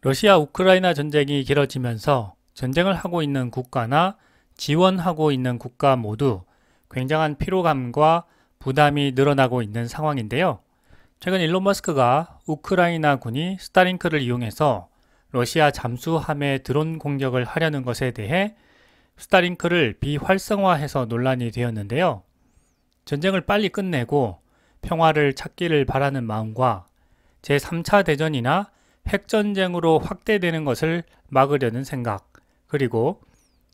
러시아 우크라이나 전쟁이 길어지면서 전쟁을 하고 있는 국가나 지원하고 있는 국가 모두 굉장한 피로감과 부담이 늘어나고 있는 상황인데요. 최근 일론 머스크가 우크라이나 군이 스타링크를 이용해서 러시아 잠수함에 드론 공격을 하려는 것에 대해 스타링크를 비활성화해서 논란이 되었는데요. 전쟁을 빨리 끝내고 평화를 찾기를 바라는 마음과 제3차 대전이나 핵전쟁으로 확대되는 것을 막으려는 생각, 그리고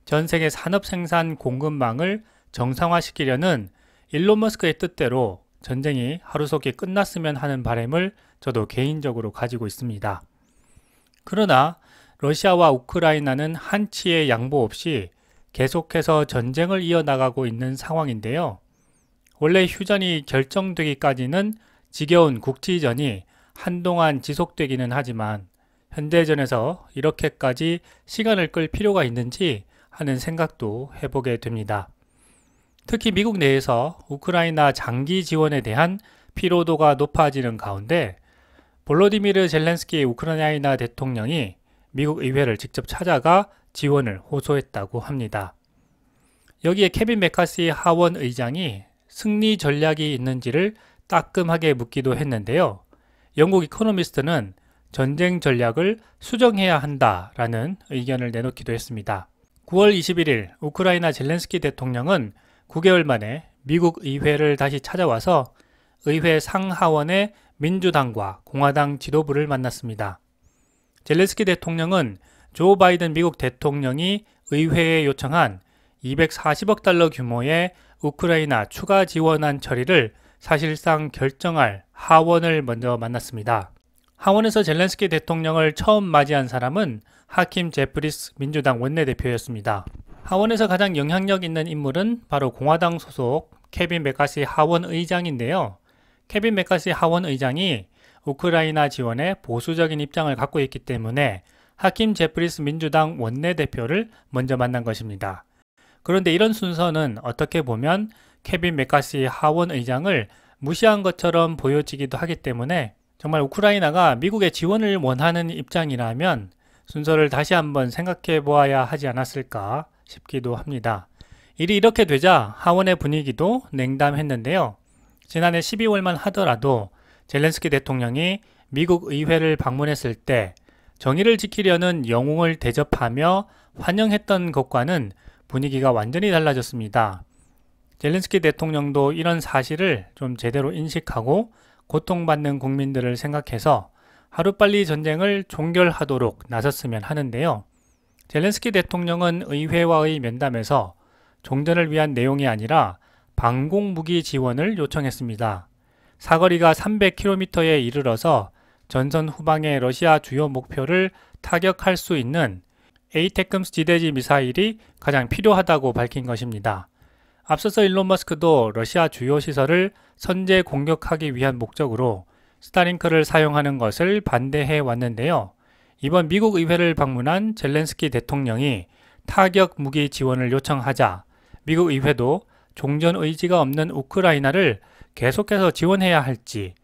전 세계 산업 생산 공급망을 정상화시키려는 일론 머스크의 뜻대로 전쟁이 하루속히 끝났으면 하는 바람을 저도 개인적으로 가지고 있습니다. 그러나 러시아와 우크라이나는 한치의 양보 없이 계속해서 전쟁을 이어나가고 있는 상황인데요. 원래 휴전이 결정되기까지는 지겨운 국지전이 한동안 지속되기는 하지만 현대전에서 이렇게까지 시간을 끌 필요가 있는지 하는 생각도 해보게 됩니다. 특히 미국 내에서 우크라이나 장기 지원에 대한 피로도가 높아지는 가운데 볼로디미르 젤렌스키 우크라이나 대통령이 미국 의회를 직접 찾아가 지원을 호소했다고 합니다. 여기에 케빈 맥카시 하원 의장이 승리 전략이 있는지를 따끔하게 묻기도 했는데요. 영국 이코노미스트는 전쟁 전략을 수정해야 한다라는 의견을 내놓기도 했습니다. 9월 21일 우크라이나 젤렌스키 대통령은 9개월 만에 미국 의회를 다시 찾아와서 의회 상하원의 민주당과 공화당 지도부를 만났습니다. 젤렌스키 대통령은 조 바이든 미국 대통령이 의회에 요청한 240억 달러 규모의 우크라이나 추가 지원안 처리를 사실상 결정할 하원을 먼저 만났습니다. 하원에서 젤렌스키 대통령을 처음 맞이한 사람은 하킴 제프리스 민주당 원내대표였습니다. 하원에서 가장 영향력 있는 인물은 바로 공화당 소속 케빈 맥카시 하원 의장인데요. 케빈 맥카시 하원 의장이 우크라이나 지원에 보수적인 입장을 갖고 있기 때문에 하킴 제프리스 민주당 원내대표를 먼저 만난 것입니다. 그런데 이런 순서는 어떻게 보면 케빈 맥카시 하원 의장을 무시한 것처럼 보여지기도 하기 때문에 정말 우크라이나가 미국의 지원을 원하는 입장이라면 순서를 다시 한번 생각해 보아야 하지 않았을까 싶기도 합니다. 일이 이렇게 되자 하원의 분위기도 냉담했는데요. 지난해 12월만 하더라도 젤렌스키 대통령이 미국 의회를 방문했을 때 정의를 지키려는 영웅을 대접하며 환영했던 것과는 분위기가 완전히 달라졌습니다. 젤렌스키 대통령도 이런 사실을 좀 제대로 인식하고 고통받는 국민들을 생각해서 하루빨리 전쟁을 종결하도록 나섰으면 하는데요. 젤렌스키 대통령은 의회와의 면담에서 종전을 위한 내용이 아니라 방공무기 지원을 요청했습니다. 사거리가 300km에 이르러서 전선 후방의 러시아 주요 목표를 타격할 수 있는 에이테크임스 지대지 미사일이 가장 필요하다고 밝힌 것입니다. 앞서서 일론 머스크도 러시아 주요 시설을 선제 공격하기 위한 목적으로 스타링크를 사용하는 것을 반대해 왔는데요. 이번 미국 의회를 방문한 젤렌스키 대통령이 타격 무기 지원을 요청하자 미국 의회도 종전 의지가 없는 우크라이나를 계속해서 지원해야 할지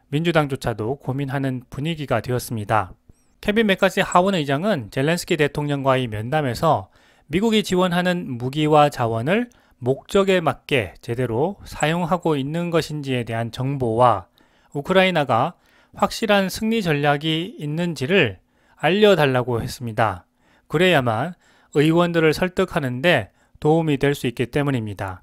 민주당조차도 고민하는 분위기가 되었습니다. 케빈 맥카시 하원 의장은 젤렌스키 대통령과의 면담에서 미국이 지원하는 무기와 자원을 목적에 맞게 제대로 사용하고 있는 것인지에 대한 정보와 우크라이나가 확실한 승리 전략이 있는지를 알려달라고 했습니다. 그래야만 의원들을 설득하는데 도움이 될 수 있기 때문입니다.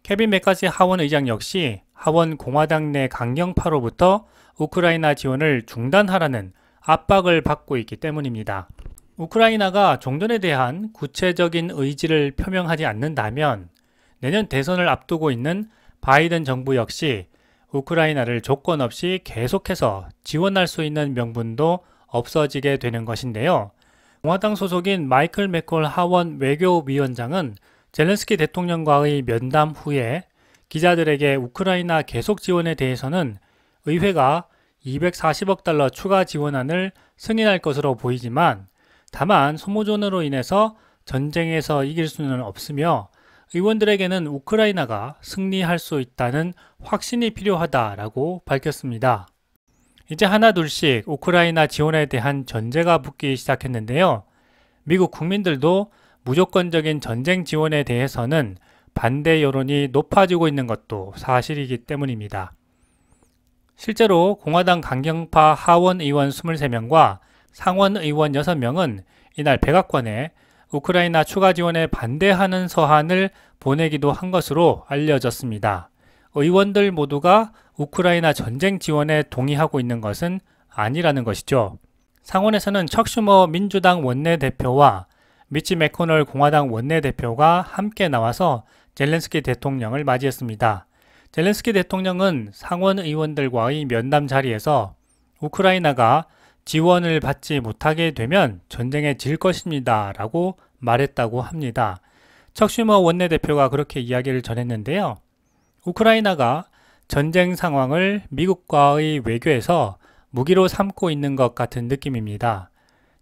케빈 맥카시 하원 의장 역시 하원 공화당 내 강경파로부터 우크라이나 지원을 중단하라는 압박을 받고 있기 때문입니다. 우크라이나가 종전에 대한 구체적인 의지를 표명하지 않는다면 내년 대선을 앞두고 있는 바이든 정부 역시 우크라이나를 조건 없이 계속해서 지원할 수 있는 명분도 없어지게 되는 것인데요. 공화당 소속인 마이클 맥콜 하원 외교위원장은 젤렌스키 대통령과의 면담 후에 기자들에게 우크라이나 계속 지원에 대해서는 의회가 240억 달러 추가 지원안을 승인할 것으로 보이지만 다만 소모전으로 인해서 전쟁에서 이길 수는 없으며 의원들에게는 우크라이나가 승리할 수 있다는 확신이 필요하다라고 밝혔습니다. 이제 하나둘씩 우크라이나 지원에 대한 전제가 붙기 시작했는데요. 미국 국민들도 무조건적인 전쟁 지원에 대해서는 반대 여론이 높아지고 있는 것도 사실이기 때문입니다. 실제로 공화당 강경파 하원 의원 23명과 상원 의원 6명은 이날 백악관에 우크라이나 추가 지원에 반대하는 서한을 보내기도 한 것으로 알려졌습니다. 의원들 모두가 우크라이나 전쟁 지원에 동의하고 있는 것은 아니라는 것이죠. 상원에서는 척 슈머 민주당 원내대표와 미치 매코널 공화당 원내대표가 함께 나와서 젤렌스키 대통령을 맞이했습니다. 젤렌스키 대통령은 상원 의원들과의 면담 자리에서 우크라이나가 지원을 받지 못하게 되면 전쟁에 질 것입니다 라고 말했다고 합니다. 척 슈머 원내대표가 그렇게 이야기를 전했는데요. 우크라이나가 전쟁 상황을 미국과의 외교에서 무기로 삼고 있는 것 같은 느낌입니다.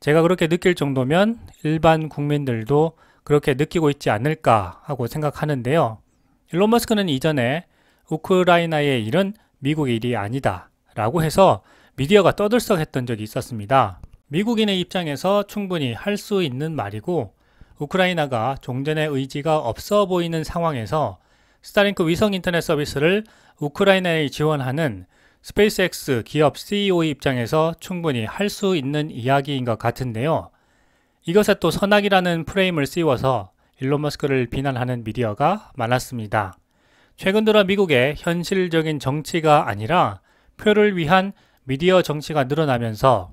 제가 그렇게 느낄 정도면 일반 국민들도 그렇게 느끼고 있지 않을까 하고 생각하는데요. 일론 머스크는 이전에 우크라이나의 일은 미국의 일이 아니다 라고 해서 미디어가 떠들썩했던 적이 있었습니다. 미국인의 입장에서 충분히 할 수 있는 말이고 우크라이나가 종전의 의지가 없어 보이는 상황에서 스타링크 위성 인터넷 서비스를 우크라이나에 지원하는 스페이스X 기업 CEO의 입장에서 충분히 할 수 있는 이야기인 것 같은데요. 이것에 또 선악이라는 프레임을 씌워서 일론 머스크를 비난하는 미디어가 많았습니다. 최근 들어 미국의 현실적인 정치가 아니라 표를 위한 미디어 정치가 늘어나면서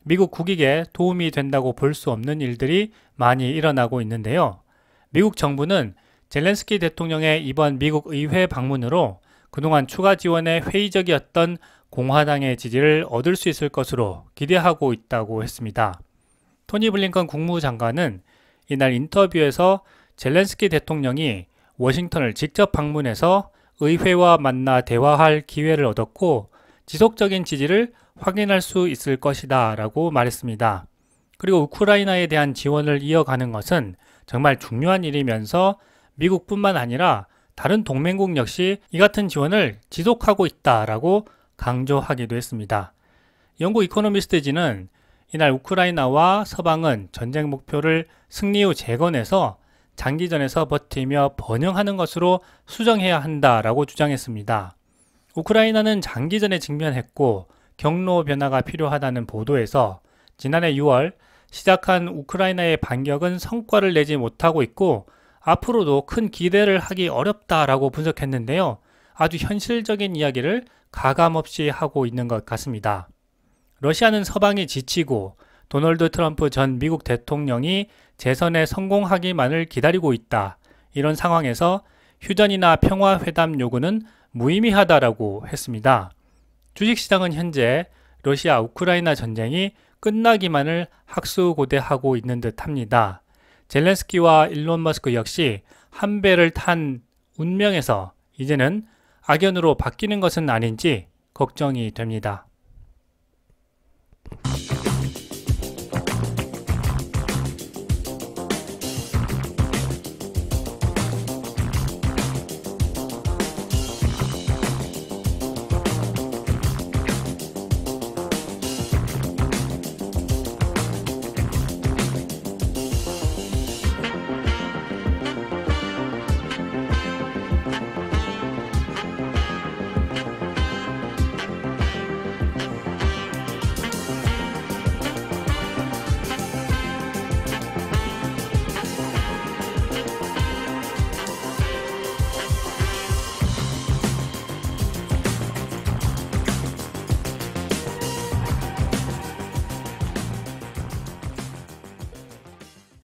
미국 국익에 도움이 된다고 볼 수 없는 일들이 많이 일어나고 있는데요. 미국 정부는 젤렌스키 대통령의 이번 미국 의회 방문으로 그동안 추가 지원에 회의적이었던 공화당의 지지를 얻을 수 있을 것으로 기대하고 있다고 했습니다. 토니 블링컨 국무장관은 이날 인터뷰에서 젤렌스키 대통령이 워싱턴을 직접 방문해서 의회와 만나 대화할 기회를 얻었고 지속적인 지지를 확인할 수 있을 것이다 라고 말했습니다. 그리고 우크라이나에 대한 지원을 이어가는 것은 정말 중요한 일이면서 미국뿐만 아니라 다른 동맹국 역시 이 같은 지원을 지속하고 있다라고 강조하기도 했습니다. 영국 이코노미스트지는 이날 우크라이나와 서방은 전쟁 목표를 승리 후 재건해서 장기전에서 버티며 번영하는 것으로 수정해야 한다라고 주장했습니다. 우크라이나는 장기전에 직면했고 경로 변화가 필요하다는 보도에서 지난해 6월 시작한 우크라이나의 반격은 성과를 내지 못하고 있고 앞으로도 큰 기대를 하기 어렵다라고 분석했는데요. 아주 현실적인 이야기를 가감없이 하고 있는 것 같습니다. 러시아는 서방이 지치고 도널드 트럼프 전 미국 대통령이 재선에 성공하기만을 기다리고 있다. 이런 상황에서 휴전이나 평화회담 요구는 무의미하다라고 했습니다. 주식시장은 현재 러시아 우크라이나 전쟁이 끝나기만을 학수고대하고 있는 듯합니다. 젤렌스키와 일론 머스크 역시 한 배를 탄 운명에서 이제는 악연으로 바뀌는 것은 아닌지 걱정이 됩니다.